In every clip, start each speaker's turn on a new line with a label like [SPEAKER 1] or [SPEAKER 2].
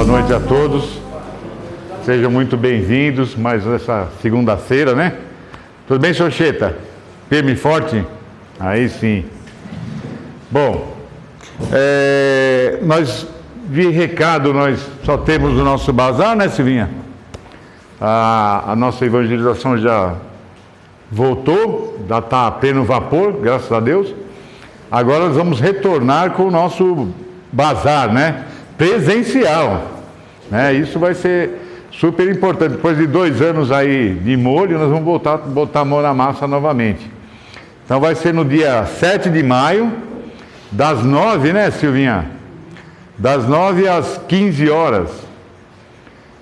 [SPEAKER 1] Boa noite a todos. Sejam muito bem-vindos mais essa segunda-feira, né? Tudo bem, senhor Cheta? Firme e forte? Aí sim. Bom, nós, de recado, nós só temos o nosso bazar, né, Silvinha? A nossa evangelização já voltou, já está a pleno vapor, graças a Deus. Agora nós vamos retornar com o nosso bazar, né? Presencial, né? Isso vai ser super importante. Depois de 2 anos aí de molho, nós vamos voltar a botar a mão na massa novamente. Então vai ser no dia 7 de maio, das 9, né, Silvinha? Das 9 às 15 horas.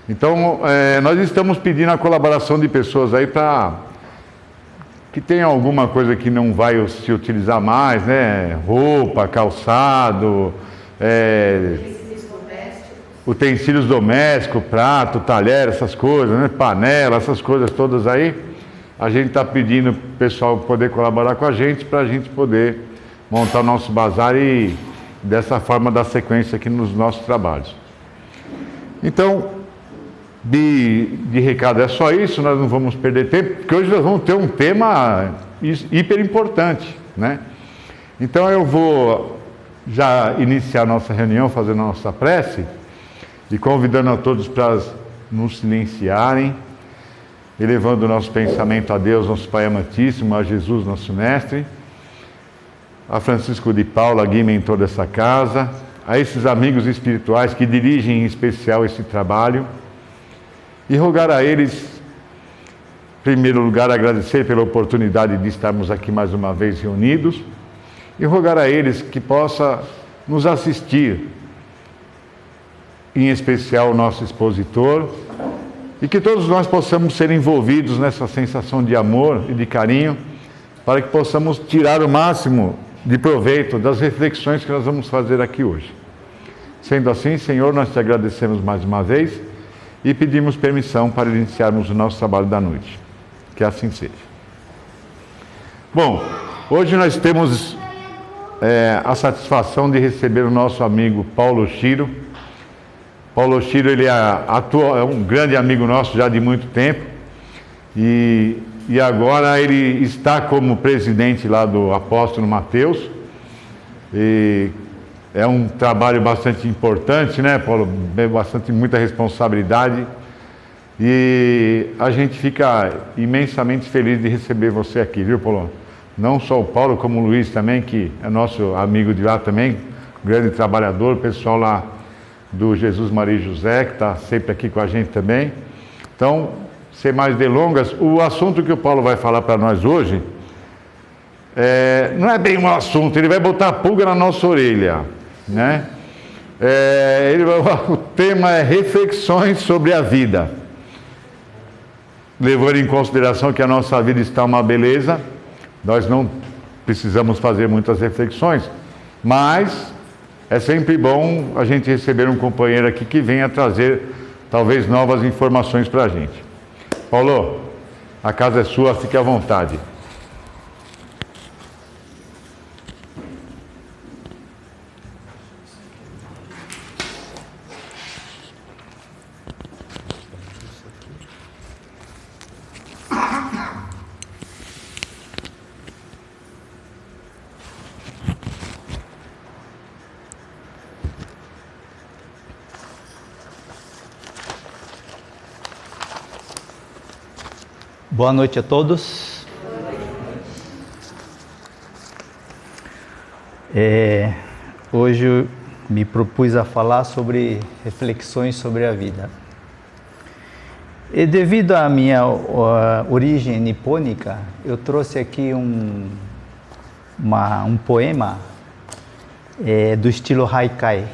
[SPEAKER 1] Então, nós estamos pedindo a colaboração de pessoas aí para que tenha alguma coisa que não vai se utilizar mais, né? Roupa, calçado, utensílios domésticos, prato, talher, essas coisas, né? Panela, essas coisas todas aí. A gente está pedindo para o pessoal poder colaborar com a gente para a gente poder montar o nosso bazar e dessa forma dar sequência aqui nos nossos trabalhos. Então, de recado é só isso, nós não vamos perder tempo, porque hoje nós vamos ter um tema hiper importante, né? Então eu vou já iniciar a nossa reunião, fazendo a nossa prece e convidando a todos para nos silenciarem, elevando o nosso pensamento a Deus, nosso Pai amantíssimo, a Jesus, nosso Mestre, a Francisco de Paula, guia mentor dessa casa, a esses amigos espirituais que dirigem em especial esse trabalho, e rogar a eles, em primeiro lugar, agradecer pela oportunidade de estarmos aqui mais uma vez reunidos, e rogar a eles que possa nos assistir, em especial o nosso expositor, e que todos nós possamos ser envolvidos nessa sensação de amor e de carinho, para que possamos tirar o máximo de proveito das reflexões que nós vamos fazer aqui hoje. Sendo assim, Senhor, nós te agradecemos mais uma vez e pedimos permissão para iniciarmos o nosso trabalho da noite. Que assim seja. Bom, hoje nós temos a satisfação de receber o nosso amigo Paulo Chiro. Paulo Chiro, ele é um grande amigo nosso já de muito tempo e agora ele está como presidente lá do Apóstolo Mateus. E é um trabalho bastante importante, né, Paulo? Muita responsabilidade. E a gente fica imensamente feliz de receber você aqui, viu, Paulo? Não só o Paulo, como o Luiz também, que é nosso amigo de lá também, grande trabalhador, pessoal lá do Jesus Maria e José, que está sempre aqui com a gente também. Então, sem mais delongas, o assunto que o Paulo vai falar para nós hoje, não é bem um assunto, ele vai botar a pulga na nossa orelha, né? O tema é reflexões sobre a vida, levando em consideração que a nossa vida está uma beleza, nós não precisamos fazer muitas reflexões, mas é sempre bom a gente receber um companheiro aqui que venha trazer talvez novas informações para a gente. Paulo, a casa é sua, fique à vontade.
[SPEAKER 2] Boa noite a todos. Hoje eu me propus a falar sobre reflexões sobre a vida. E devido à minha origem nipônica, eu trouxe aqui um poema do estilo haikai.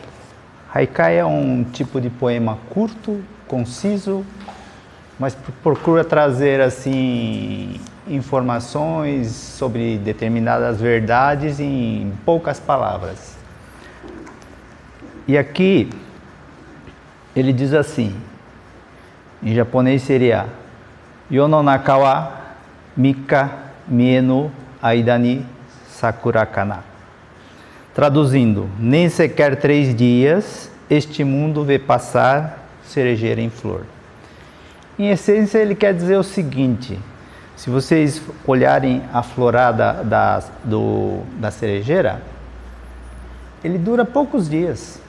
[SPEAKER 2] Haikai é um tipo de poema curto, conciso, mas procura trazer assim informações sobre determinadas verdades em poucas palavras. E aqui ele diz assim, em japonês seria Yono-naka wa mika mie no aida ni sakura kana. Traduzindo, nem sequer 3 dias este mundo vê passar cerejeira em flor. Em essência, ele quer dizer o seguinte: se vocês olharem a florada da cerejeira, ele dura poucos dias.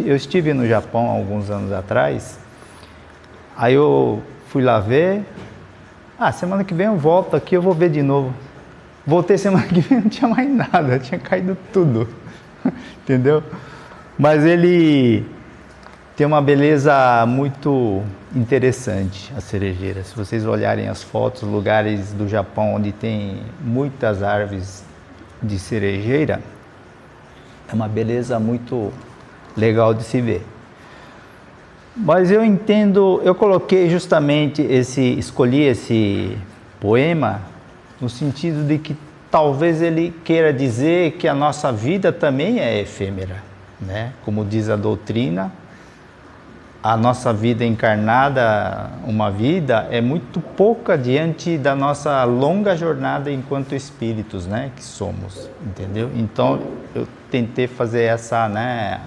[SPEAKER 2] Eu estive no Japão há alguns anos atrás, aí eu fui lá ver, semana que vem eu volto aqui, eu vou ver de novo. Voltei semana que vem, não tinha mais nada, tinha caído tudo, entendeu? Mas ele tem uma beleza muito interessante, a cerejeira. Se vocês olharem as fotos, lugares do Japão onde tem muitas árvores de cerejeira, é uma beleza muito legal de se ver. Mas eu entendo, eu coloquei justamente escolhi esse poema no sentido de que talvez ele queira dizer que a nossa vida também é efêmera, né? Como diz a doutrina, a nossa vida encarnada, uma vida, é muito pouca diante da nossa longa jornada enquanto espíritos, né, que somos, entendeu? Então, eu tentei fazer essa, né,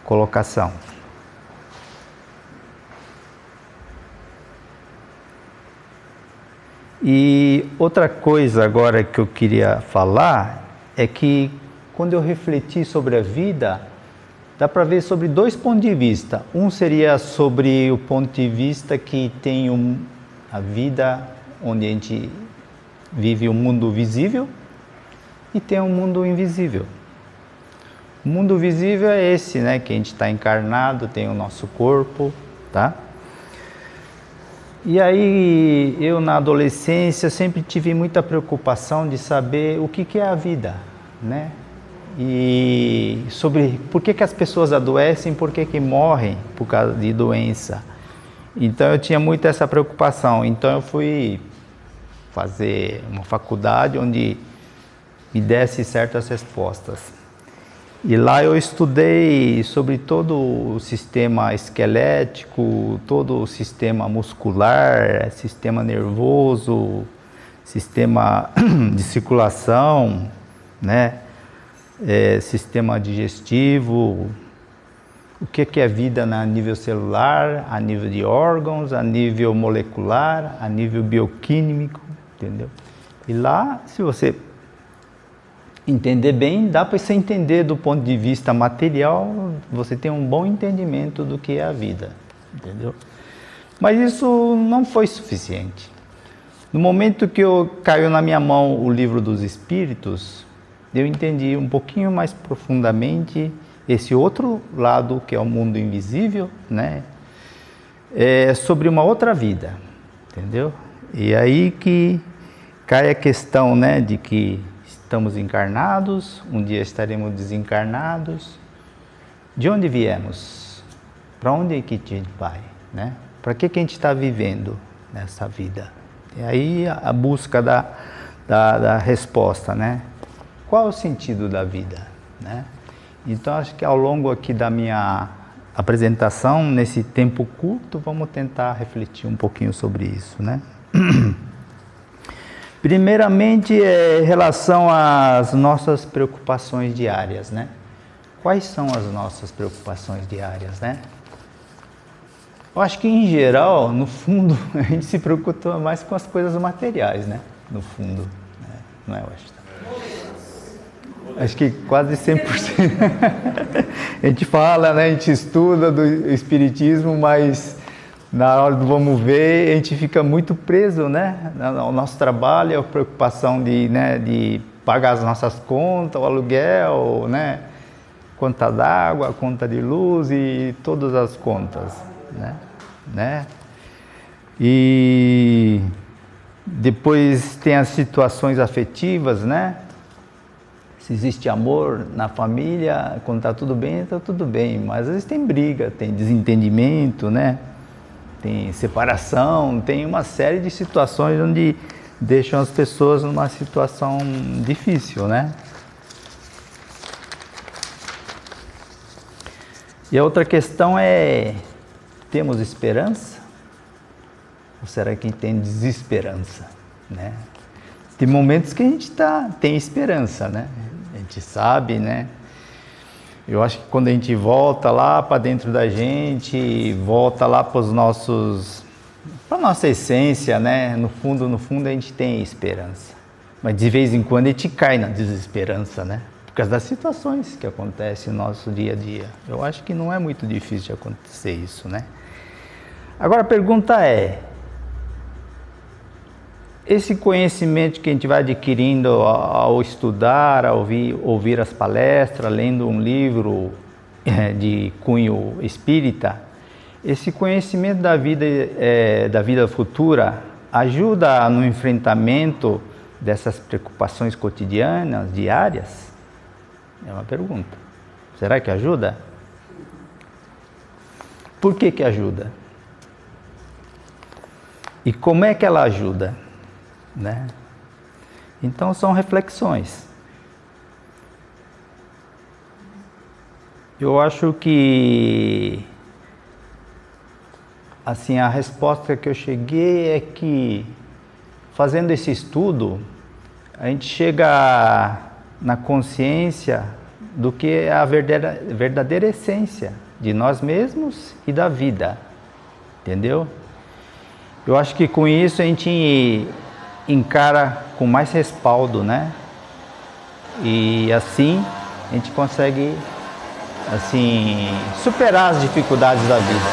[SPEAKER 2] colocação. E outra coisa agora que eu queria falar é que quando eu refleti sobre a vida, dá para ver sobre dois pontos de vista. Um seria sobre o ponto de vista que tem a vida onde a gente vive o mundo visível e tem um mundo invisível. O mundo visível é esse, né, que a gente está encarnado, tem o nosso corpo, tá? E aí, eu na adolescência sempre tive muita preocupação de saber o que é a vida, né? E sobre por que as pessoas adoecem, por que morrem por causa de doença. Então eu tinha muito essa preocupação. Então eu fui fazer uma faculdade onde me desse certas respostas. E lá eu estudei sobre todo o sistema esquelético, todo o sistema muscular, sistema nervoso, sistema de circulação, né? Sistema digestivo, o que é vida a nível celular, a nível de órgãos, a nível molecular, a nível bioquímico, entendeu? E lá, se você entender bem, dá para você entender do ponto de vista material, você tem um bom entendimento do que é a vida, entendeu? Mas isso não foi suficiente. No momento que caiu na minha mão o Livro dos Espíritos, eu entendi um pouquinho mais profundamente esse outro lado, que é o mundo invisível, né? Sobre uma outra vida, entendeu? E aí que cai a questão, né, de que estamos encarnados, um dia estaremos desencarnados. De onde viemos? Para onde é que a gente vai, né? Para que a gente está vivendo nessa vida? E aí a busca da resposta, né? Qual é o sentido da vida, né? Então acho que ao longo aqui da minha apresentação, nesse tempo curto, vamos tentar refletir um pouquinho sobre isso, né? Primeiramente, em relação às nossas preocupações diárias, né? Quais são as nossas preocupações diárias, né? Eu acho que, em geral, no fundo, a gente se preocupa mais com as coisas materiais, né? No fundo, né? Não é, Washington? Acho que quase 100%. A gente fala, né? A gente estuda do espiritismo, mas na hora do vamos ver, a gente fica muito preso, né? O nosso trabalho, a preocupação de pagar as nossas contas, o aluguel, né? Conta d'água, conta de luz e todas as contas, né? E depois tem as situações afetivas, né? Se existe amor na família, quando está tudo bem, mas às vezes tem briga, tem desentendimento, né? Tem separação, tem uma série de situações onde deixam as pessoas numa situação difícil, né? E a outra questão é, temos esperança? Ou será que a gente tem desesperança, né? Tem momentos que a gente tem esperança, né? A gente sabe, né? Eu acho que quando a gente volta lá para dentro da gente, volta lá para a nossa essência, né? No fundo a gente tem esperança. Mas de vez em quando a gente cai na desesperança, né? Por causa das situações que acontecem no nosso dia a dia. Eu acho que não é muito difícil de acontecer isso, né? Agora a pergunta é, esse conhecimento que a gente vai adquirindo ao estudar, ao ouvir as palestras, lendo um livro de cunho espírita, esse conhecimento da vida futura ajuda no enfrentamento dessas preocupações cotidianas, diárias? É uma pergunta. Será que ajuda? Por que ajuda? E como é que ela ajuda? Né? Então são reflexões. Eu acho que assim, a resposta que eu cheguei é que fazendo esse estudo a gente chega na consciência do que é a verdadeira essência de nós mesmos e da vida, entendeu? Eu acho que com isso a gente encara com mais respaldo, né? E assim a gente consegue assim superar as dificuldades da vida.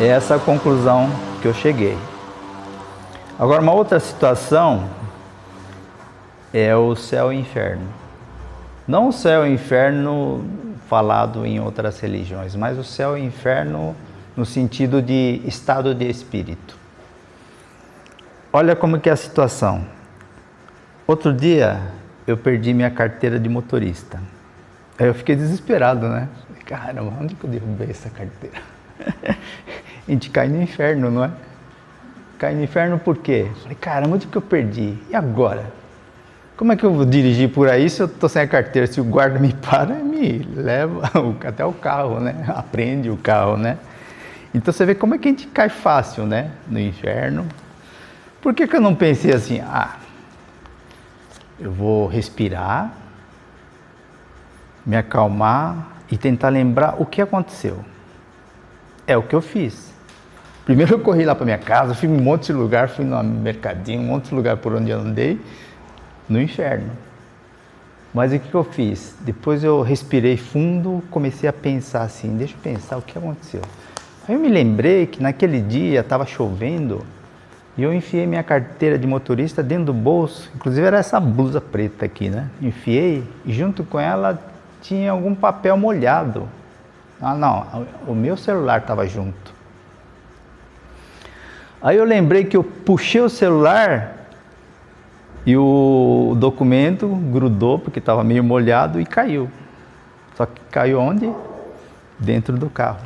[SPEAKER 2] É essa a conclusão que eu cheguei. Agora uma outra situação é o céu e o inferno. Não o céu e o inferno falado em outras religiões, mas o céu e o inferno no sentido de estado de espírito. Olha como que é a situação. Outro dia eu perdi minha carteira de motorista. Aí eu fiquei desesperado, né? Caramba, onde que eu derrubei essa carteira? A gente cai no inferno, não é? Cai no inferno por quê? Falei, caramba, onde que eu perdi? E agora? Como é que eu vou dirigir por aí se eu estou sem a carteira? Se o guarda me para, me leva até o carro, né? Apreende o carro, né? Então você vê como é que a gente cai fácil, né? No inferno. Por que eu não pensei assim, eu vou respirar, me acalmar e tentar lembrar o que aconteceu? É o que eu fiz. Primeiro eu corri lá para minha casa, fui em um monte de lugar, fui no mercadinho, um monte de lugar por onde eu andei, no inferno. Mas o que eu fiz? Depois eu respirei fundo, comecei a pensar assim, deixa eu pensar o que aconteceu. Aí eu me lembrei que naquele dia estava chovendo e eu enfiei minha carteira de motorista dentro do bolso, inclusive era essa blusa preta aqui, né? Enfiei e junto com ela tinha algum papel molhado. Não, o meu celular estava junto. Aí eu lembrei que eu puxei o celular e o documento grudou, porque estava meio molhado, e caiu. Só que caiu onde? Dentro do carro.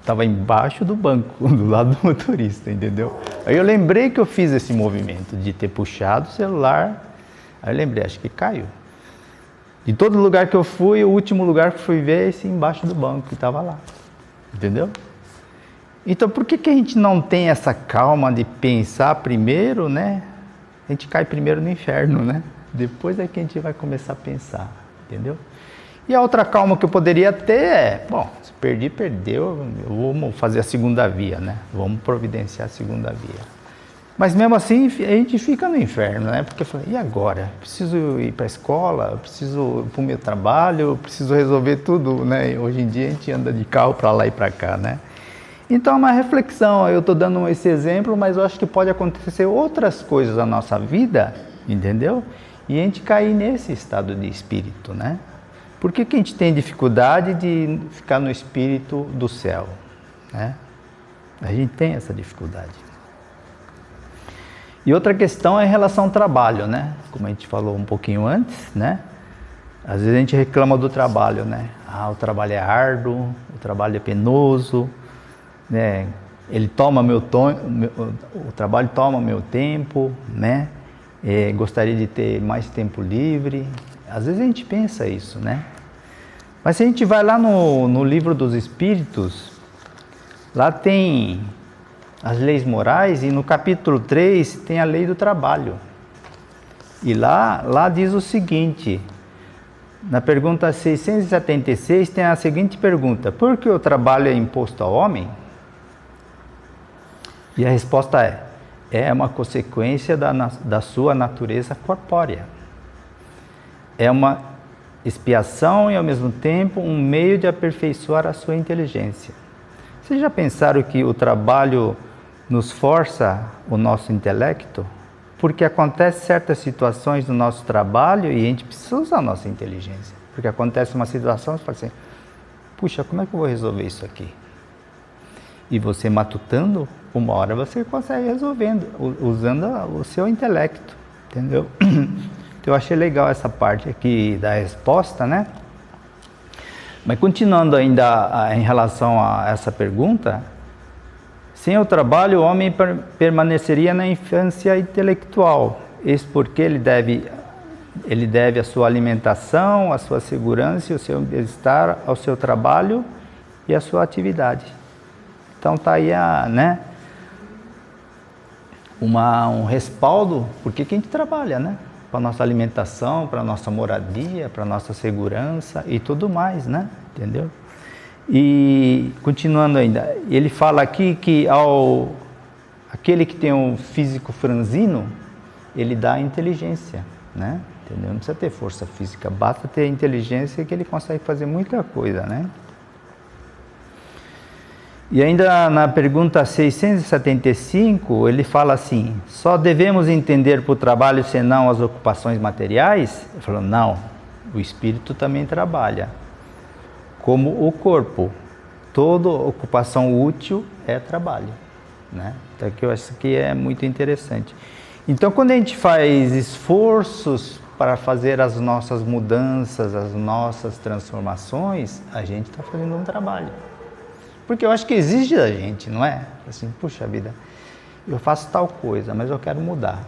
[SPEAKER 2] Estava embaixo do banco, do lado do motorista, entendeu? Aí eu lembrei que eu fiz esse movimento de ter puxado o celular. Aí eu lembrei, acho que caiu. De todo lugar que eu fui, o último lugar que fui ver é esse embaixo do banco, que estava lá. Entendeu? Então, por que a gente não tem essa calma de pensar primeiro, né? A gente cai primeiro no inferno, né? Depois é que a gente vai começar a pensar, entendeu? E a outra calma que eu poderia ter é, bom, se perdi, perdeu, vamos fazer a segunda via, né? Vamos providenciar a segunda via. Mas mesmo assim, a gente fica no inferno, né? Porque eu falei, e agora? Eu preciso ir para a escola, eu preciso ir para o meu trabalho, eu preciso resolver tudo, né? Hoje em dia a gente anda de carro para lá e para cá, né? Então é uma reflexão, eu estou dando esse exemplo, mas eu acho que pode acontecer outras coisas na nossa vida, entendeu? E a gente cair nesse estado de espírito, né? Por que a gente tem dificuldade de ficar no espírito do céu, né? A gente tem essa dificuldade. E outra questão é em relação ao trabalho, né? Como a gente falou um pouquinho antes, né? Às vezes a gente reclama do trabalho, né? O trabalho é árduo, o trabalho é penoso, né? Ele toma o trabalho toma meu tempo, né? Gostaria de ter mais tempo livre. Às vezes a gente pensa isso, né? Mas se a gente vai lá no livro dos Espíritos, lá tem as leis morais, e no capítulo 3 tem a lei do trabalho. E lá diz o seguinte, Na pergunta 676 tem a seguinte pergunta: por que o trabalho é imposto ao homem? E a resposta é uma consequência da sua natureza corpórea. É uma expiação e ao mesmo tempo um meio de aperfeiçoar a sua inteligência. Vocês já pensaram que o trabalho nos força o nosso intelecto? Porque acontecem certas situações no nosso trabalho e a gente precisa usar a nossa inteligência. Porque acontece uma situação e você fala assim, puxa, como é que eu vou resolver isso aqui? E você matutando, uma hora você consegue resolvendo, usando o seu intelecto, entendeu? Então eu achei legal essa parte aqui da resposta, né? Mas continuando ainda em relação a essa pergunta, sem o trabalho, o homem permaneceria na infância intelectual. Isso porque ele deve a sua alimentação, a sua segurança e o seu bem-estar ao seu trabalho e à sua atividade. Então está aí um respaldo, porque que a gente trabalha, né? Para a nossa alimentação, para a nossa moradia, para a nossa segurança e tudo mais, né? Entendeu? E continuando ainda, ele fala aqui que aquele que tem um físico franzino, ele dá inteligência, né? Entendeu? Não precisa ter força física, basta ter inteligência que ele consegue fazer muita coisa, né? E ainda na pergunta 675, ele fala assim, só devemos entender por trabalho senão as ocupações materiais? Ele falou, não, o espírito também trabalha. Como o corpo, toda ocupação útil é trabalho, né? Então aqui eu acho que é muito interessante. Então quando a gente faz esforços para fazer as nossas mudanças, as nossas transformações, a gente está fazendo um trabalho. Porque eu acho que exige da gente, não é? Assim, puxa vida, eu faço tal coisa, mas eu quero mudar.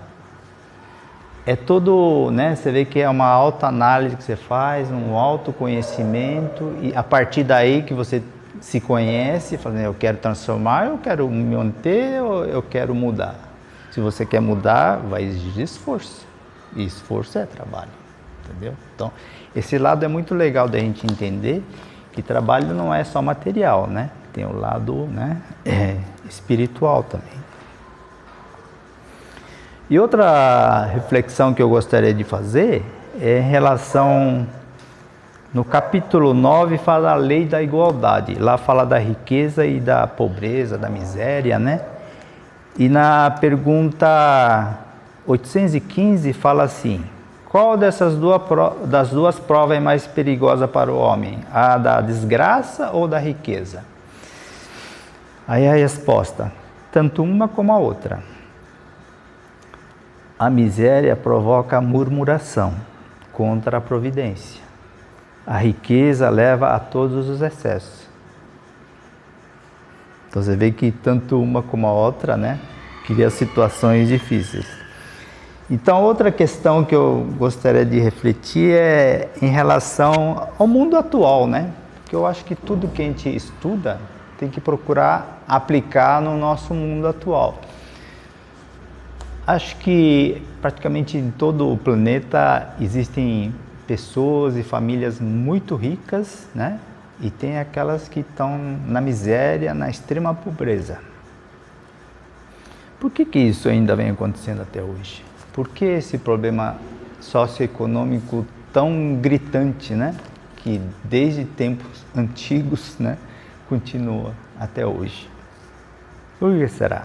[SPEAKER 2] É todo, né? Você vê que é uma autoanálise que você faz, um autoconhecimento, e a partir daí que você se conhece, falando, eu quero transformar, eu quero me manter, ou eu quero mudar. Se você quer mudar, vai exigir esforço. E esforço é trabalho, entendeu? Então, esse lado é muito legal da gente entender que trabalho não é só material, né? Tem o lado, né, espiritual também. E outra reflexão que eu gostaria de fazer é em relação, no capítulo 9 fala a lei da igualdade, lá fala da riqueza e da pobreza, da miséria, né? E na pergunta 815 fala assim, qual das duas provas é mais perigosa para o homem? A da desgraça ou da riqueza? Aí a resposta, tanto uma como a outra. A miséria provoca murmuração contra a providência. A riqueza leva a todos os excessos. Então você vê que tanto uma como a outra, né, cria situações difíceis. Então outra questão que eu gostaria de refletir é em relação ao mundo atual, né? Porque eu acho que tudo que a gente estuda tem que procurar aplicar no nosso mundo atual. Acho que praticamente em todo o planeta existem pessoas e famílias muito ricas, né? E tem aquelas que estão na miséria, na extrema pobreza. Por que isso ainda vem acontecendo até hoje? Por que esse problema socioeconômico tão gritante, né? Que desde tempos antigos, né, continua até hoje? Por que será?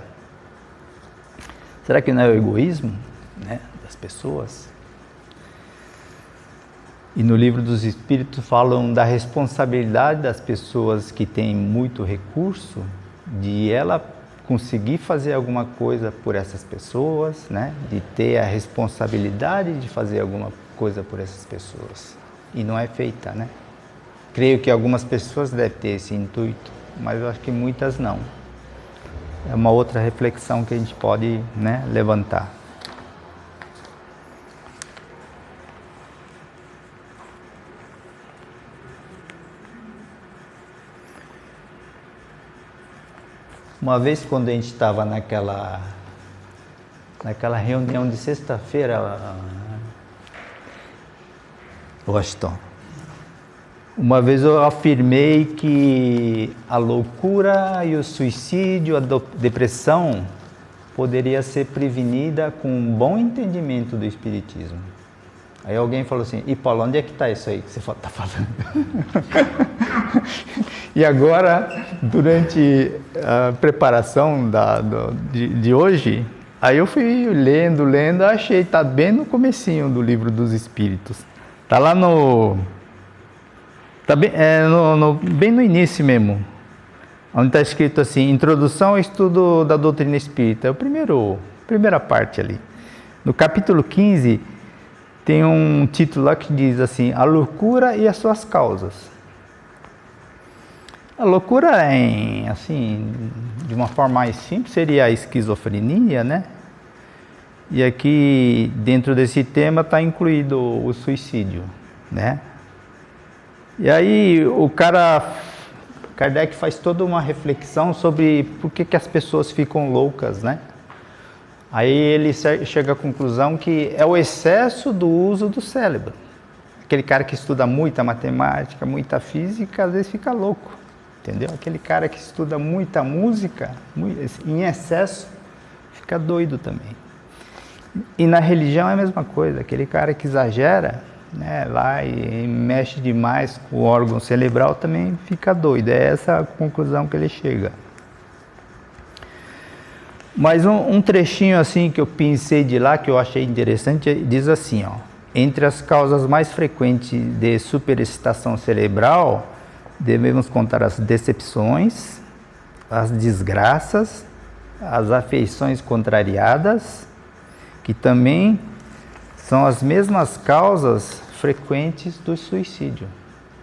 [SPEAKER 2] Será que não é o egoísmo, né, das pessoas? E no livro dos Espíritos falam da responsabilidade das pessoas que têm muito recurso, de ela conseguir fazer alguma coisa por essas pessoas, né, de ter a responsabilidade de fazer alguma coisa por essas pessoas. E não é feita, né? Creio que algumas pessoas devem ter esse intuito, mas eu acho que muitas não. É uma outra reflexão que a gente pode, né, levantar. Uma vez quando a gente estava naquela reunião de sexta-feira, Washington, Uma vez eu afirmei que a loucura e o suicídio, a depressão, poderia ser prevenida com um bom entendimento do Espiritismo. Aí alguém falou assim, e Paulo, onde é que está isso aí que você está falando? E agora, durante a preparação de hoje, aí eu fui lendo, achei, está bem no comecinho do Livro dos Espíritos. Está lá tá bem no início mesmo, onde está escrito assim, Introdução ao Estudo da Doutrina Espírita, é a primeira parte ali. No capítulo 15, tem um título lá que diz assim, A Loucura e as Suas Causas. A loucura, assim, de uma forma mais simples, seria a esquizofrenia, né? E aqui, dentro desse tema, está incluído o suicídio, né? E aí, Kardec faz toda uma reflexão sobre por que as pessoas ficam loucas, né? Aí ele chega à conclusão que é o excesso do uso do cérebro. Aquele cara que estuda muita matemática, muita física, às vezes fica louco, entendeu? Aquele cara que estuda muita música, em excesso, fica doido também. E na religião é a mesma coisa, aquele cara que exagera, né, lá e mexe demais com o órgão cerebral também fica doido. É essa a conclusão que ele chega. Mas um trechinho assim que eu pensei de lá, que eu achei interessante, diz assim, ó, entre as causas mais frequentes de superexcitação cerebral, devemos contar as decepções, as desgraças, as afeições contrariadas, que também são as mesmas causas frequentes do suicídio.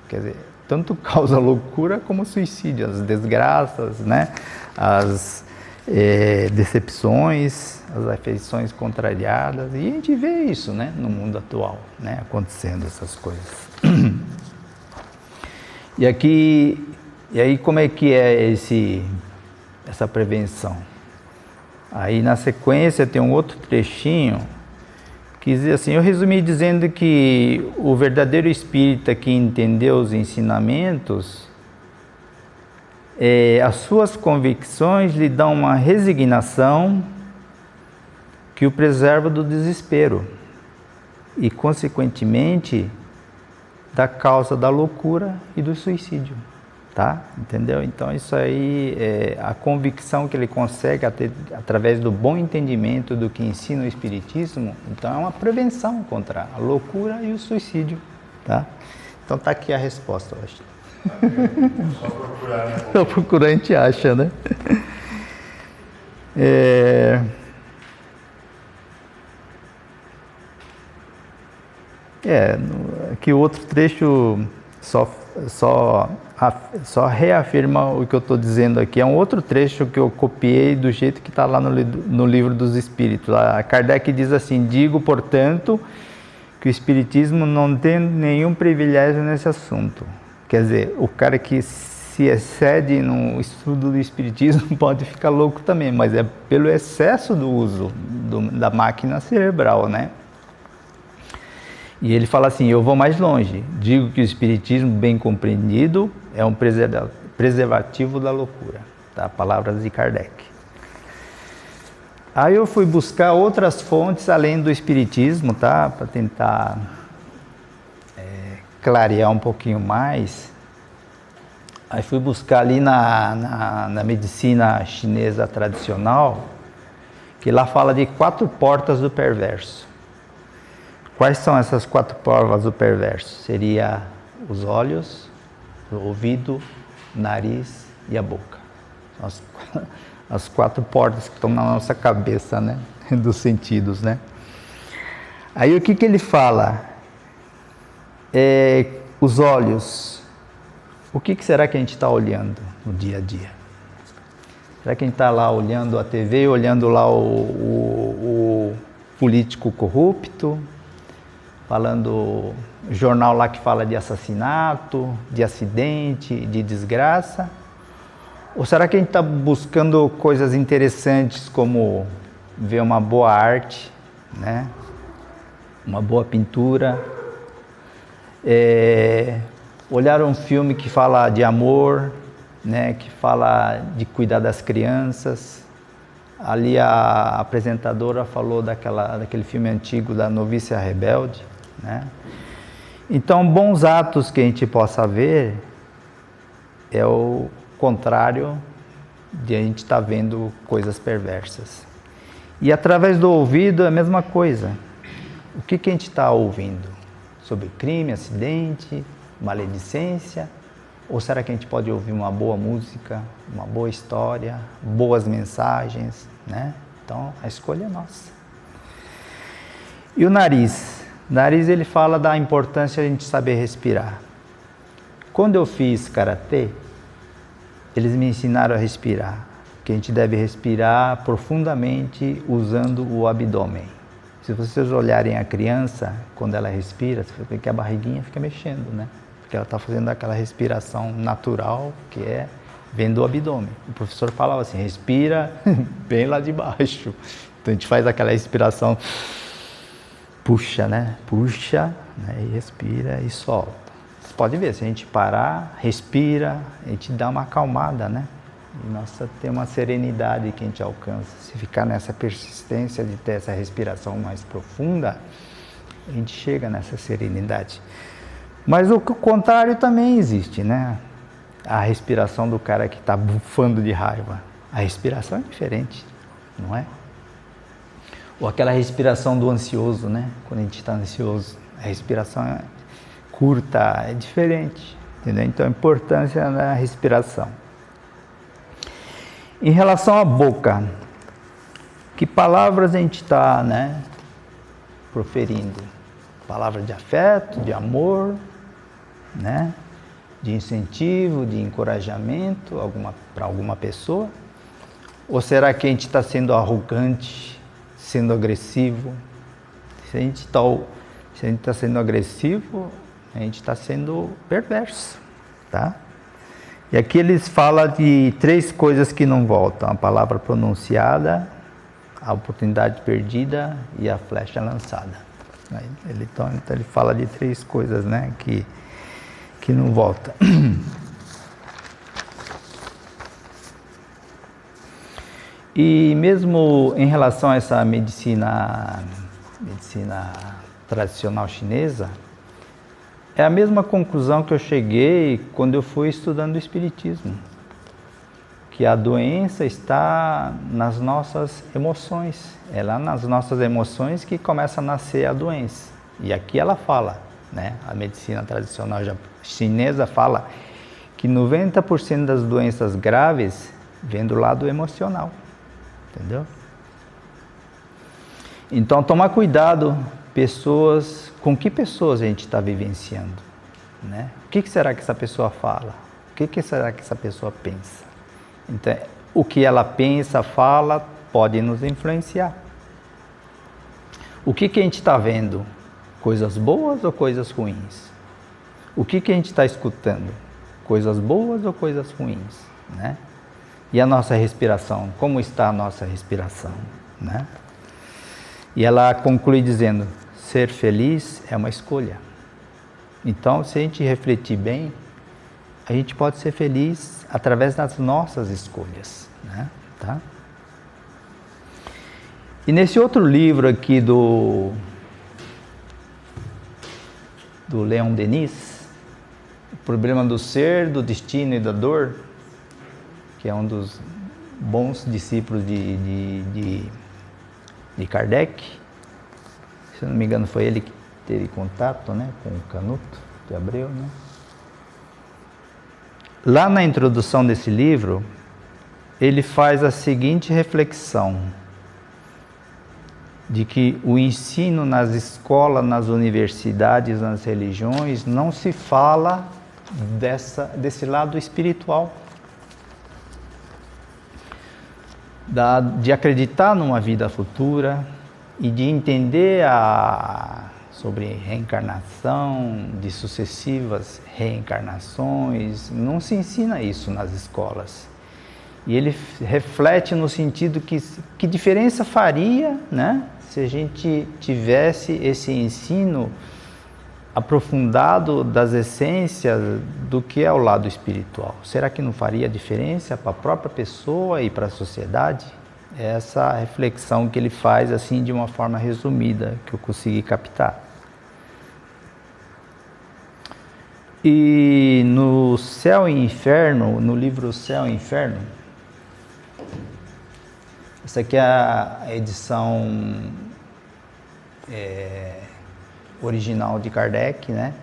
[SPEAKER 2] Quer dizer, tanto causa loucura como suicídio, as desgraças, né? As decepções, as afeições contrariadas, e a gente vê isso, né, no mundo atual, né, acontecendo essas coisas. E aí como é que é essa prevenção? Aí na sequência tem um outro trechinho que diz assim, eu resumi dizendo que o verdadeiro espírita que entendeu os ensinamentos, as suas convicções lhe dão uma resignação que o preserva do desespero e, consequentemente, da causa da loucura e do suicídio, tá? Entendeu? Então, isso aí é a convicção que ele consegue através do bom entendimento do que ensina o Espiritismo. Então, é uma prevenção contra a loucura e o suicídio, tá? Então, tá aqui a resposta, eu acho.
[SPEAKER 1] Só procurar, né?
[SPEAKER 2] Só procurar a gente acha, né? Aqui o outro trecho só reafirma o que eu estou dizendo aqui. É um outro trecho que eu copiei do jeito que está lá no Livro dos Espíritos. A Kardec diz assim, digo, portanto, que o Espiritismo não tem nenhum privilégio nesse assunto. Quer dizer, o cara que se excede no estudo do Espiritismo pode ficar louco também, mas é pelo excesso do uso da máquina cerebral, né? E ele fala assim, eu vou mais longe, digo que o Espiritismo bem compreendido é um preservativo da loucura, tá? Palavras de Kardec. Aí eu fui buscar outras fontes além do Espiritismo, tá? Para tentar clarear um pouquinho mais. Aí fui buscar ali na medicina chinesa tradicional, que lá fala de 4 portas do perverso. Quais são essas 4 portas do perverso? Seria os olhos, o ouvido, o nariz e a boca. São as 4 portas que estão na nossa cabeça, né? Dos sentidos, né? Aí o que ele fala? Os olhos. O que será que a gente está olhando no dia a dia? Será que a gente está lá olhando a TV, olhando lá o político corrupto, falando jornal lá que fala de assassinato, de acidente, de desgraça? Ou será que a gente está buscando coisas interessantes como ver uma boa arte, né? Uma boa pintura, olharam um filme que fala de amor, né, que fala de cuidar das crianças. Ali a apresentadora falou daquele filme antigo da Noviça Rebelde, né? Então, bons atos que a gente possa ver é o contrário de a gente estar vendo coisas perversas. E através do ouvido é a mesma coisa. O que a gente está ouvindo? Sobre crime, acidente, maledicência? Ou será que a gente pode ouvir uma boa música, uma boa história, boas mensagens, né? Então, a escolha é nossa. E o nariz? O nariz, ele fala da importância de a gente saber respirar. Quando eu fiz karatê, eles me ensinaram a respirar. Que a gente deve respirar profundamente usando o abdômen. Se vocês olharem a criança, quando ela respira, você vê que a barriguinha fica mexendo, né? Porque ela está fazendo aquela respiração natural, que é vendo o abdômen. O professor falava assim, respira bem lá de baixo. Então a gente faz aquela respiração, puxa, né? Puxa, né? E respira e solta. Você pode ver, se a gente parar, respira, a gente dá uma acalmada, né? E nossa, tem uma serenidade que a gente alcança. Se ficar nessa persistência de ter essa respiração mais profunda, a gente chega nessa serenidade. Mas o contrário também existe, né? A respiração do cara que está bufando de raiva. A respiração é diferente, não é? Ou aquela respiração do ansioso, né? Quando a gente está ansioso, a respiração é curta, é diferente, entendeu? Então a importância da respiração. Em relação à boca, que palavras a gente está, né, proferindo? Palavras de afeto, de amor, né, de incentivo, de encorajamento para alguma pessoa? Ou será que a gente está sendo arrogante, sendo agressivo? Se a gente está sendo agressivo, a gente está sendo perverso, tá? E aqui eles falam de 3 coisas que não voltam: a palavra pronunciada, a oportunidade perdida e a flecha lançada. Então ele fala de 3 coisas, né, que não voltam. E mesmo em relação a essa medicina tradicional chinesa, é a mesma conclusão que eu cheguei quando eu fui estudando o Espiritismo. Que a doença está nas nossas emoções. É lá nas nossas emoções que começa a nascer a doença. E aqui ela fala, né? A medicina tradicional chinesa fala que 90% das doenças graves vêm do lado emocional. Entendeu? Então, tomar cuidado, com que pessoas a gente está vivenciando, né? O que será que essa pessoa fala? O que será que essa pessoa pensa? Então, o que ela pensa, fala, pode nos influenciar. O que a gente está vendo? Coisas boas ou coisas ruins? O que a gente está escutando? Coisas boas ou coisas ruins, né? E a nossa respiração? Como está a nossa respiração, né? E ela conclui dizendo, ser feliz é uma escolha. Então, se a gente refletir bem, a gente pode ser feliz através das nossas escolhas, né? Tá? E nesse outro livro aqui do Leon Denis, O Problema do Ser, do Destino e da Dor, que é um dos bons discípulos de Kardec. Se eu não me engano, foi ele que teve contato, né, com o Canuto de Abreu, né? Lá na introdução desse livro, ele faz a seguinte reflexão, de que o ensino nas escolas, nas universidades, nas religiões, não se fala desse lado espiritual. De acreditar numa vida futura e de entender sobre reencarnação, de sucessivas reencarnações. Não se ensina isso nas escolas. E ele reflete no sentido que diferença faria, né, se a gente tivesse esse ensino aprofundado das essências do que é o lado espiritual. Será que não faria diferença para a própria pessoa e para a sociedade? É essa reflexão que ele faz assim de uma forma resumida, que eu consegui captar. E no Céu e Inferno, no livro Céu e Inferno, essa aqui é a edição original de Kardec, né?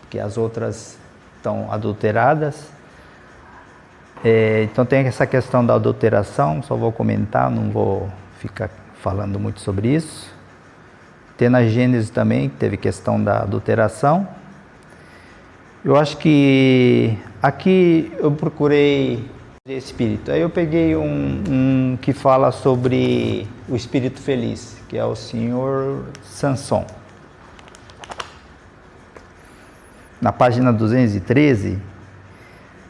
[SPEAKER 2] Porque as outras estão adulteradas. Então tem essa questão da adulteração, só vou comentar, não vou ficar falando muito sobre isso. Tem na Gênesis também, teve questão da adulteração. Eu acho que aqui eu procurei espírito. Aí eu peguei um que fala sobre o espírito feliz, que é o senhor Sanson. Na página 213,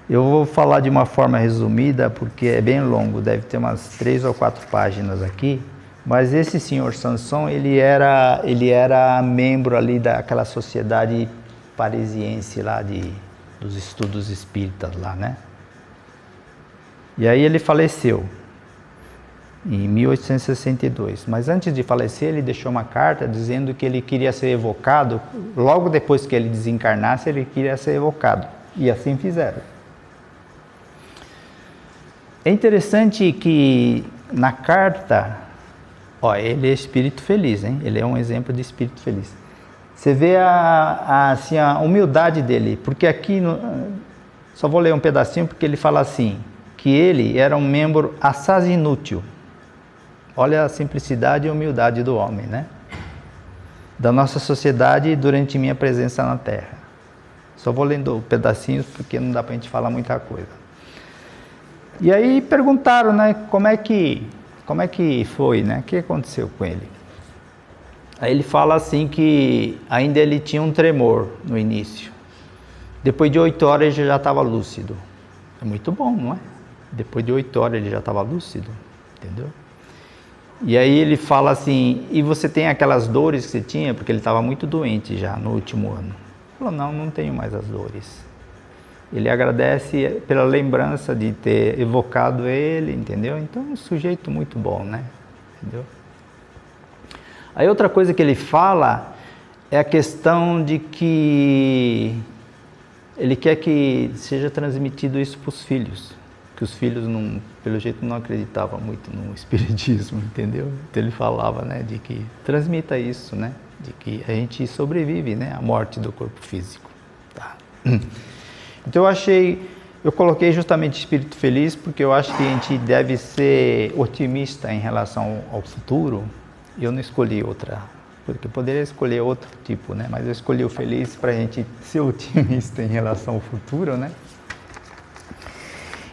[SPEAKER 2] eu vou falar de uma forma resumida, porque é bem longo, deve ter umas 3 ou 4 páginas aqui, mas esse senhor Sanson, ele era membro ali daquela sociedade parisiense lá dos estudos espíritas lá, né? E aí ele faleceu em 1862, mas antes de falecer ele deixou uma carta dizendo que ele queria ser evocado, logo depois que ele desencarnasse ele queria ser evocado, e assim fizeram. É interessante que na carta, ele é espírito feliz, hein? Ele é um exemplo de espírito feliz. Você vê assim, a humildade dele, porque aqui, só vou ler um pedacinho, porque ele fala assim, que ele era um membro assaz inútil. Olha a simplicidade e humildade do homem, né? Da nossa sociedade durante minha presença na Terra. Só vou lendo pedacinhos, porque não dá pra gente falar muita coisa. E aí perguntaram, né, como é que foi, né? O que aconteceu com ele? Aí ele fala assim que ainda ele tinha um tremor no início. Depois de 8 horas ele já estava lúcido. É muito bom, não é? Depois de 8 horas ele já estava lúcido, entendeu? E aí ele fala assim, e você tem aquelas dores que você tinha? Porque ele estava muito doente já no último ano. Ele falou, não tenho mais as dores. Ele agradece pela lembrança de ter evocado ele, entendeu? Então é um sujeito muito bom, né? Entendeu? Aí outra coisa que ele fala é a questão de que ele quer que seja transmitido isso para os filhos, que os filhos, pelo jeito, não acreditavam muito no espiritismo, entendeu? Então ele falava, né, de que transmita isso, né, de que a gente sobrevive, né, à morte do corpo físico. Tá? Então eu coloquei justamente espírito feliz porque eu acho que a gente deve ser otimista em relação ao futuro. Eu não escolhi outra, porque eu poderia escolher outro tipo, né? Mas eu escolhi o feliz para a gente ser otimista em relação ao futuro, né?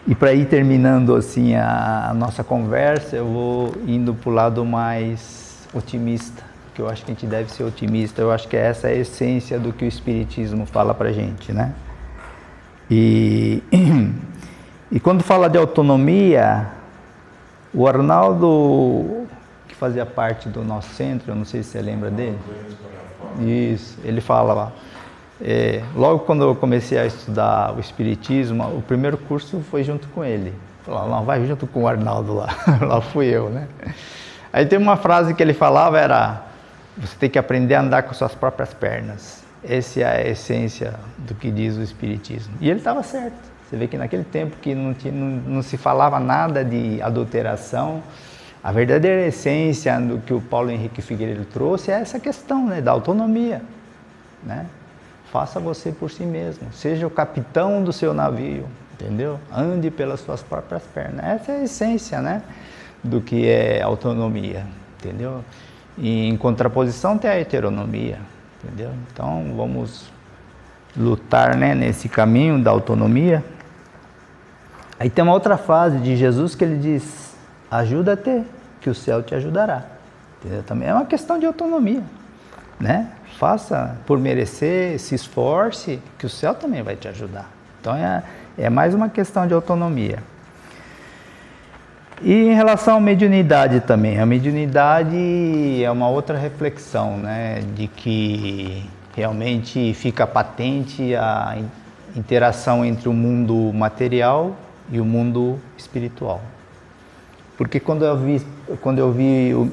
[SPEAKER 2] E para ir terminando assim a nossa conversa, eu vou indo para o lado mais otimista, porque eu acho que a gente deve ser otimista. Eu acho que essa é a essência do que o Espiritismo fala para a gente, né? E quando fala de autonomia, o Arnaldo, que fazia parte do nosso centro, eu não sei se você lembra dele. Isso, ele fala lá. Logo quando eu comecei a estudar o Espiritismo, o primeiro curso foi junto com ele. Falou, não, vai junto com o Arnaldo lá. Lá fui eu, né? Aí tem uma frase que ele falava, era: você tem que aprender a andar com suas próprias pernas. Essa é a essência do que diz o Espiritismo. E ele estava certo. Você vê que naquele tempo que não se falava nada de adulteração, a verdadeira essência do que o Paulo Henrique Figueiredo trouxe é essa questão, né, da autonomia, né? Faça você por si mesmo, seja o capitão do seu navio, entendeu? Ande pelas suas próprias pernas. Essa é a essência, né, do que é autonomia, entendeu? E em contraposição tem a heteronomia, entendeu? Então vamos lutar, né, nesse caminho da autonomia. Aí tem uma outra frase de Jesus que ele diz: ajuda-te, que o céu te ajudará. Entendeu? Também é uma questão de autonomia, né? Faça por merecer, se esforce, que o céu também vai te ajudar. Então é mais uma questão de autonomia. E em relação à mediunidade também, a mediunidade é uma outra reflexão, né? De que realmente fica patente a interação entre o mundo material e o mundo espiritual. Porque quando eu vi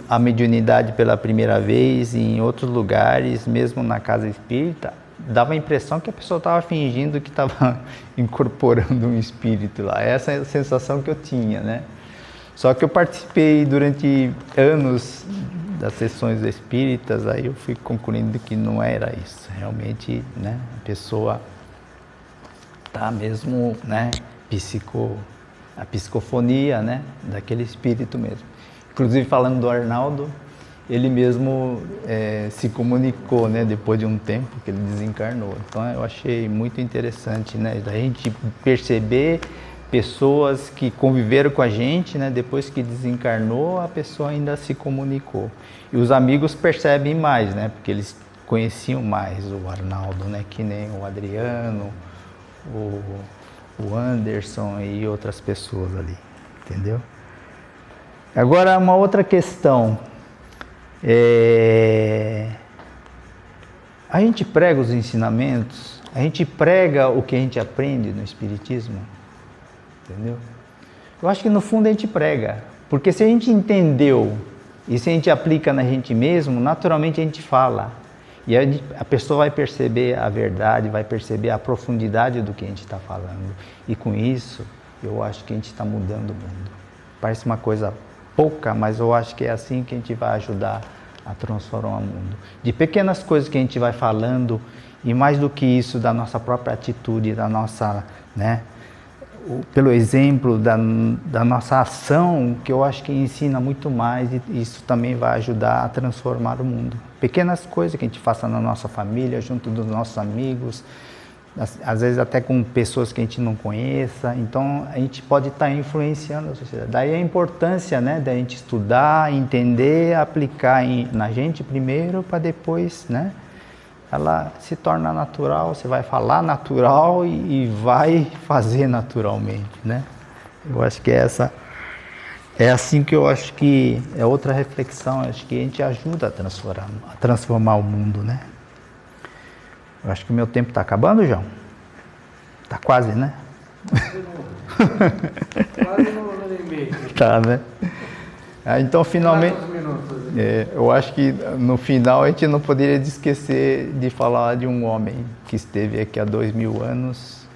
[SPEAKER 2] a mediunidade pela primeira vez em outros lugares, mesmo na casa espírita, dava a impressão que a pessoa estava fingindo que estava incorporando um espírito lá. Essa é a sensação que eu tinha, né? Só que eu participei durante anos das sessões espíritas, aí eu fui concluindo que não era isso. Realmente, né, a pessoa está mesmo, né, a psicofonia, né, daquele espírito mesmo. Inclusive, falando do Arnaldo, ele mesmo se comunicou, né, depois de um tempo que ele desencarnou. Então, eu achei muito interessante, né, da gente perceber pessoas que conviveram com a gente, né, depois que desencarnou, a pessoa ainda se comunicou. E os amigos percebem mais, né, porque eles conheciam mais o Arnaldo, né, que nem o Adriano, o Anderson e outras pessoas ali, entendeu? Agora, uma outra questão. A gente prega os ensinamentos, a gente prega o que a gente aprende no Espiritismo, entendeu? Eu acho que no fundo a gente prega, porque se a gente entendeu e se a gente aplica na gente mesmo, naturalmente a gente fala. E a pessoa vai perceber a verdade, vai perceber a profundidade do que a gente está falando. E com isso, eu acho que a gente está mudando o mundo. Parece uma coisa pouca, mas eu acho que é assim que a gente vai ajudar a transformar o mundo. De pequenas coisas que a gente vai falando, e mais do que isso, da nossa própria atitude, da nossa, né, pelo exemplo da nossa ação, que eu acho que ensina muito mais, e isso também vai ajudar a transformar o mundo. Pequenas coisas que a gente faça na nossa família, junto dos nossos amigos, às vezes até com pessoas que a gente não conheça, então a gente pode estar influenciando a sociedade. Daí a importância, né, da gente estudar, entender, aplicar na gente primeiro, para depois, né, ela se torna natural, você vai falar natural e vai fazer naturalmente, né? Eu acho que é assim que eu acho que é outra reflexão, acho que a gente ajuda a transformar o mundo, né? Eu acho que o meu tempo está acabando, João? Está quase, né?
[SPEAKER 3] Quase no limite.
[SPEAKER 2] Tá, né? Então, finalmente, eu acho que no final a gente não poderia esquecer de falar de um homem que esteve aqui há 2000 anos.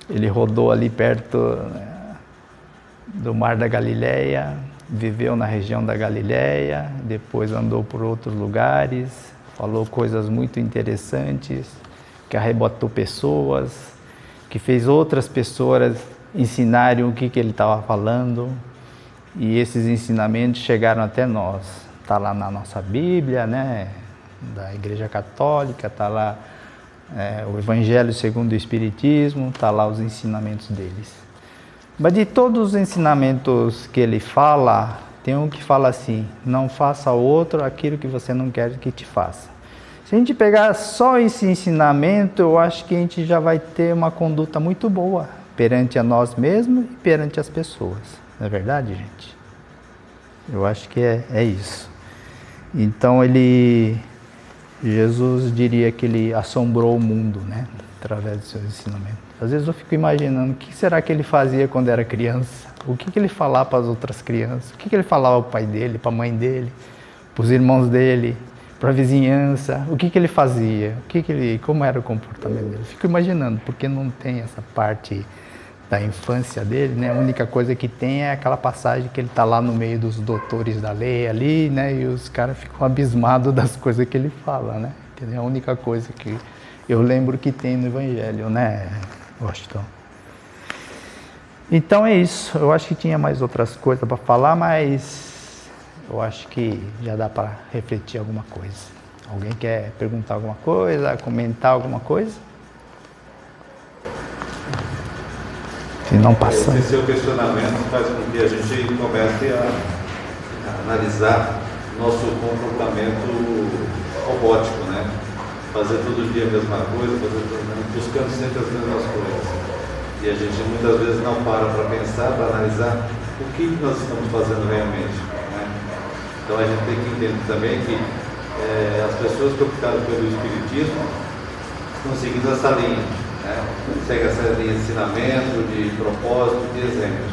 [SPEAKER 2] Ele rodou ali perto, né, do Mar da Galileia, viveu na região da Galileia, depois andou por outros lugares, falou coisas muito interessantes, que arrebatou pessoas, que fez outras pessoas ensinarem o que ele estava falando. E esses ensinamentos chegaram até nós. Está lá na nossa Bíblia, né, da Igreja Católica, está lá o Evangelho segundo o Espiritismo, está lá os ensinamentos deles. Mas de todos os ensinamentos que ele fala, tem um que fala assim: não faça ao outro aquilo que você não quer que te faça. Se a gente pegar só esse ensinamento, eu acho que a gente já vai ter uma conduta muito boa perante a nós mesmos e perante as pessoas. Não é verdade, gente? Eu acho que é isso. Então Jesus diria que ele assombrou o mundo, né? Através dos seus ensinamentos. Às vezes eu fico imaginando o que será que ele fazia quando era criança? O que ele falava para as outras crianças? O que ele falava para o pai dele, para a mãe dele, para os irmãos dele, para a vizinhança? O que ele fazia? Como era o comportamento dele? Eu fico imaginando, porque não tem essa parte da infância dele, né? A única coisa que tem é aquela passagem que ele está lá no meio dos doutores da lei ali, né? E os caras ficam abismados das coisas que ele fala, né? Entendeu? É a única coisa que eu lembro que tem no Evangelho, né, Washington? Então é isso. Eu acho que tinha mais outras coisas para falar, mas eu acho que já dá para refletir alguma coisa. Alguém quer perguntar alguma coisa, comentar alguma coisa? Se não passar.
[SPEAKER 4] Esse seu questionamento faz com que a gente comece a analisar nosso comportamento robótico, né? Fazer todo dia a mesma coisa, buscando sempre as mesmas coisas. E a gente muitas vezes não para pensar, para analisar o que nós estamos fazendo realmente, né? Então a gente tem que entender também que as pessoas que optaram pelo Espiritismo estão seguindo essa linha, né? Segue essa linha de ensinamento, de propósito, de exemplos.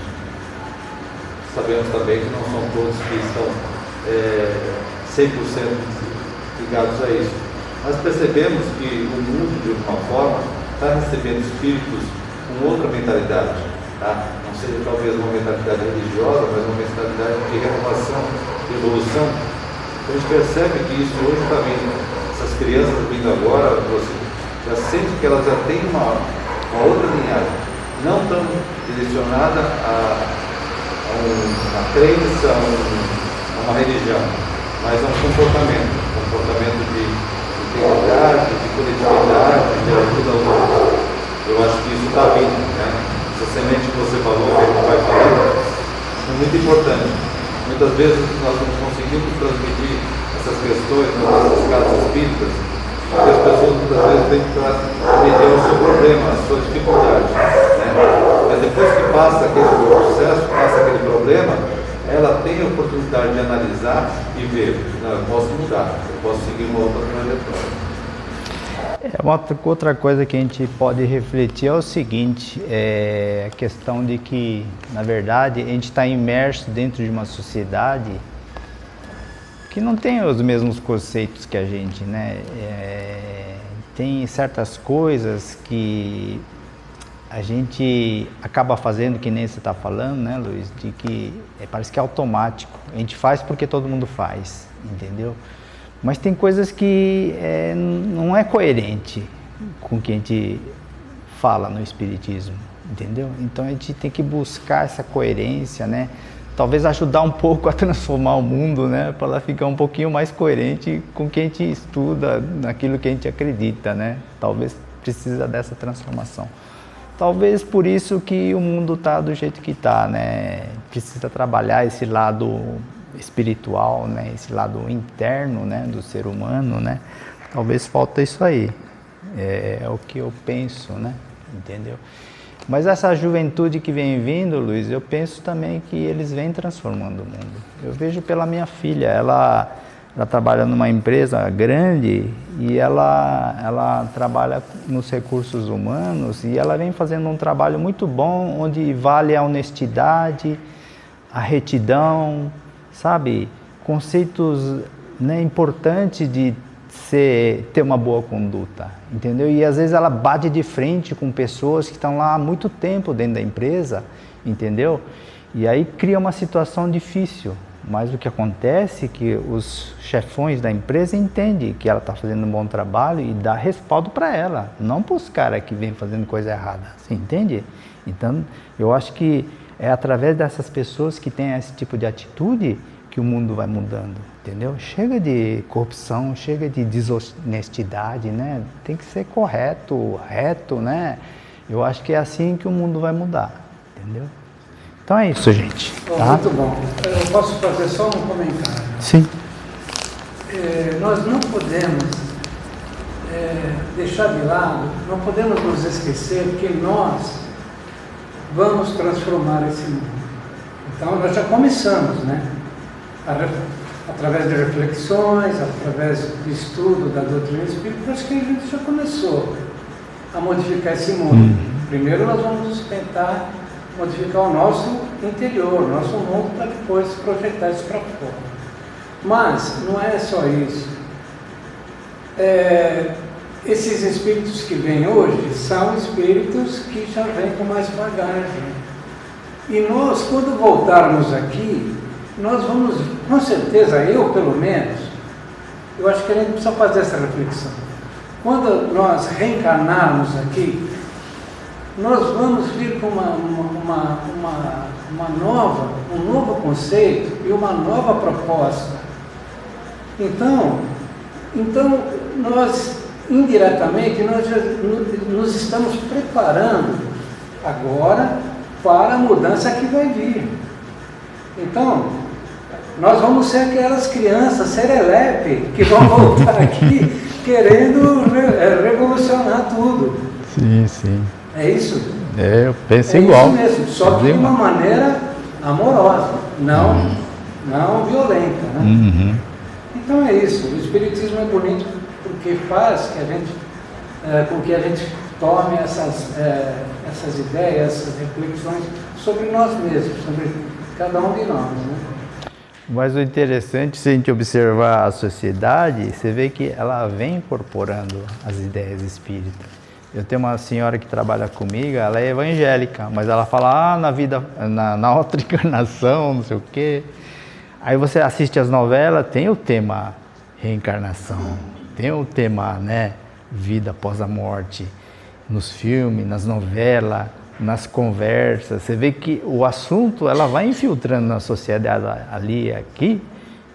[SPEAKER 4] Sabemos também que não são todos que estão 100% ligados a isso. Mas percebemos que o mundo, de alguma forma, está recebendo espíritos com outra mentalidade, tá? Não seja talvez uma mentalidade religiosa, mas uma mentalidade de renovação, de evolução. Então a gente percebe que isso hoje está vindo, essas crianças vindo agora, você já sente que elas já têm uma outra linhagem, não tão direcionada a uma crença, a uma religião, mas a um comportamento de integridade, de coletividade, de ajuda aos outros. Eu acho que isso está vindo, né? Essa semente que você falou, que a gente vai falando, é muito importante. Muitas vezes nós não conseguimos transmitir essas questões nas nossas casas espíritas, porque as pessoas muitas vezes vêm para medir o seu problema, a sua dificuldade, né? Mas depois que passa aquele processo, passa aquele problema, ela tem a oportunidade de analisar e ver, não, eu posso mudar, eu posso seguir uma outra trajetória.
[SPEAKER 2] Uma outra coisa que a gente pode refletir é o seguinte, a questão de que, na verdade, a gente está imerso dentro de uma sociedade que não tem os mesmos conceitos que a gente, né? Tem certas coisas que a gente acaba fazendo, que nem você está falando, né, Luiz, de que parece que é automático. A gente faz porque todo mundo faz, entendeu? Mas tem coisas que não é coerente com o que a gente fala no Espiritismo, entendeu? Então a gente tem que buscar essa coerência, né? Talvez ajudar um pouco a transformar o mundo, né? Para ela ficar um pouquinho mais coerente com o que a gente estuda, naquilo que a gente acredita, né? Talvez precisa dessa transformação. Talvez por isso que o mundo está do jeito que está, né? Precisa trabalhar esse lado espiritual, né? Esse lado interno, né? Do ser humano, né? Talvez falta isso aí. É o que eu penso, né? Entendeu? Mas essa juventude que vem vindo, Luiz, eu penso também que eles vêm transformando o mundo. Eu vejo pela minha filha, ela trabalha numa empresa grande e ela trabalha nos recursos humanos e ela vem fazendo um trabalho muito bom, onde vale a honestidade, a retidão, sabe? Conceitos, né, importantes de ter uma boa conduta, entendeu? E às vezes ela bate de frente com pessoas que estão lá há muito tempo dentro da empresa, entendeu? E aí cria uma situação difícil. Mas o que acontece é que os chefões da empresa entendem que ela está fazendo um bom trabalho e dá respaldo para ela, não para os caras que vêm fazendo coisa errada, você entende? Então, eu acho que é através dessas pessoas que têm esse tipo de atitude que o mundo vai mudando, entendeu? Chega de corrupção, chega de desonestidade, né? Tem que ser correto, reto, né? Eu acho que é assim que o mundo vai mudar, entendeu? Então é isso, gente. Tá?
[SPEAKER 3] Muito bom. Eu posso fazer só um comentário?
[SPEAKER 2] Sim.
[SPEAKER 3] Nós não podemos deixar de lado, não podemos nos esquecer que nós vamos transformar esse mundo. Então nós já começamos, né? Através de reflexões, através do estudo da doutrina espírita, acho que a gente já começou a modificar esse mundo. Primeiro nós vamos tentar modificar o nosso interior, o nosso mundo, para depois projetar isso para fora. Mas não é só isso. Esses espíritos que vêm hoje são espíritos que já vêm com mais bagagem. E nós, quando voltarmos aqui, nós vamos, com certeza, eu pelo menos, eu acho que a gente precisa fazer essa reflexão. Quando nós reencarnarmos aqui, nós vamos vir com um novo conceito e uma nova proposta. Então nós, indiretamente, nós já nos estamos preparando agora para a mudança que vai vir. Então, nós vamos ser aquelas crianças serelepe que vão voltar aqui querendo revolucionar tudo.
[SPEAKER 2] Sim, sim.
[SPEAKER 3] É isso?
[SPEAKER 2] Eu penso igual.
[SPEAKER 3] É isso mesmo, só que de uma maneira amorosa, não violenta, né? Então é isso, o Espiritismo é bonito porque faz que a gente, com que a gente tome essas ideias, essas reflexões sobre nós mesmos, sobre cada um de nós, né?
[SPEAKER 2] Mas o interessante, se a gente observar a sociedade, você vê que ela vem incorporando as ideias espíritas. Eu tenho uma senhora que trabalha comigo, ela é evangélica, mas ela fala, na outra encarnação, não sei o quê. Aí você assiste as novelas, tem o tema reencarnação, tem o tema, né, vida após a morte, nos filmes, nas novelas, nas conversas. Você vê que o assunto, ela vai infiltrando na sociedade ali, aqui,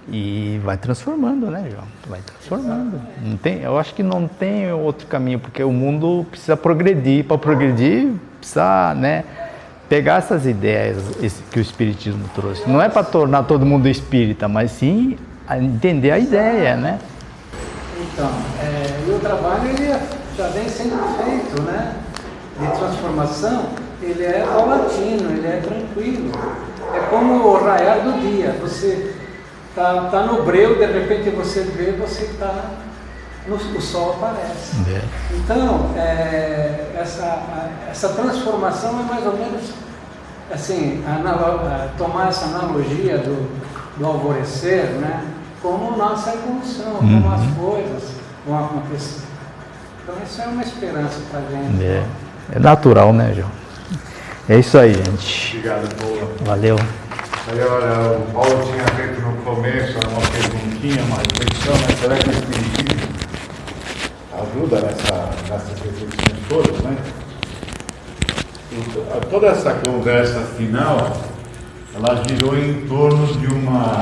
[SPEAKER 2] e vai transformando, né, João? Vai transformando. Não tem, eu acho que não tem outro caminho, porque o mundo precisa progredir. Para progredir, precisa, né, pegar essas ideias que o Espiritismo trouxe. Não é para tornar todo mundo espírita, mas sim a entender a ideia, né?
[SPEAKER 3] Então, e o trabalho ele já vem sendo feito, né? De transformação, ele é paulatino, ele é tranquilo. É como o raiar do dia. Você tá no breu, de repente você vê, você o sol aparece. Então, essa transformação é mais ou menos assim, tomar essa analogia do alvorecer, né? Como nossa evolução, como as coisas vão acontecer. Então isso é uma esperança para a gente.
[SPEAKER 2] É natural, né, João? É isso aí, gente.
[SPEAKER 1] Obrigado, Paulo.
[SPEAKER 2] Valeu.
[SPEAKER 1] Aí, olha, o Paulo tinha feito no começo uma perguntinha, uma reflexão, mas será que o Espiritismo ajuda nessas reflexões todas, né? Toda essa conversa final, ela girou em torno de uma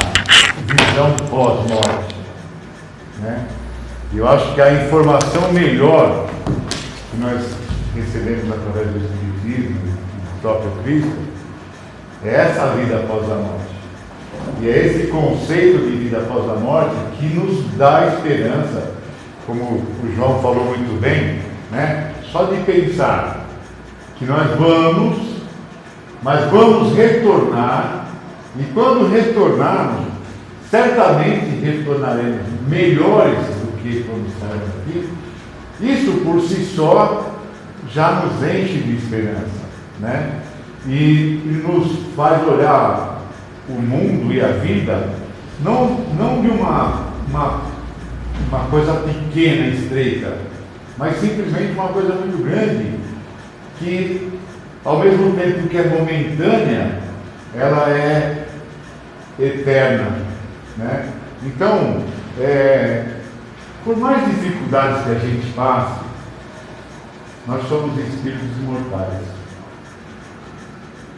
[SPEAKER 1] visão pós-morte, né? E eu acho que a informação melhor que nós recebemos através do Espiritismo, do próprio Cristo, é essa vida após a morte. E é esse conceito de vida após a morte que nos dá esperança, como o João falou muito bem, né? Só de pensar que nós vamos retornar, e quando retornarmos, certamente retornaremos melhores do que quando saímos aqui. Isso por si só já nos enche de esperança, né? E nos faz olhar o mundo e a vida não de uma coisa pequena, estreita, mas simplesmente uma coisa muito grande, que ao mesmo tempo que é momentânea, ela é eterna, né? Então, por mais dificuldades que a gente passe, nós somos espíritos imortais.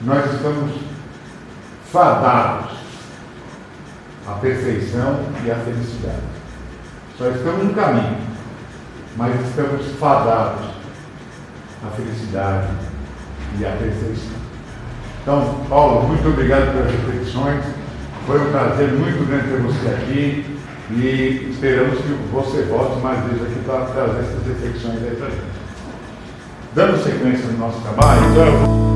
[SPEAKER 1] Nós estamos fadados à perfeição e à felicidade. Só estamos no caminho, mas estamos fadados à felicidade e à perfeição. Então, Paulo, muito obrigado pelas reflexões. Foi um prazer muito grande ter você aqui e esperamos que você volte mais vezes aqui para trazer essas reflexões aí para a gente. Dando sequência no nosso trabalho, então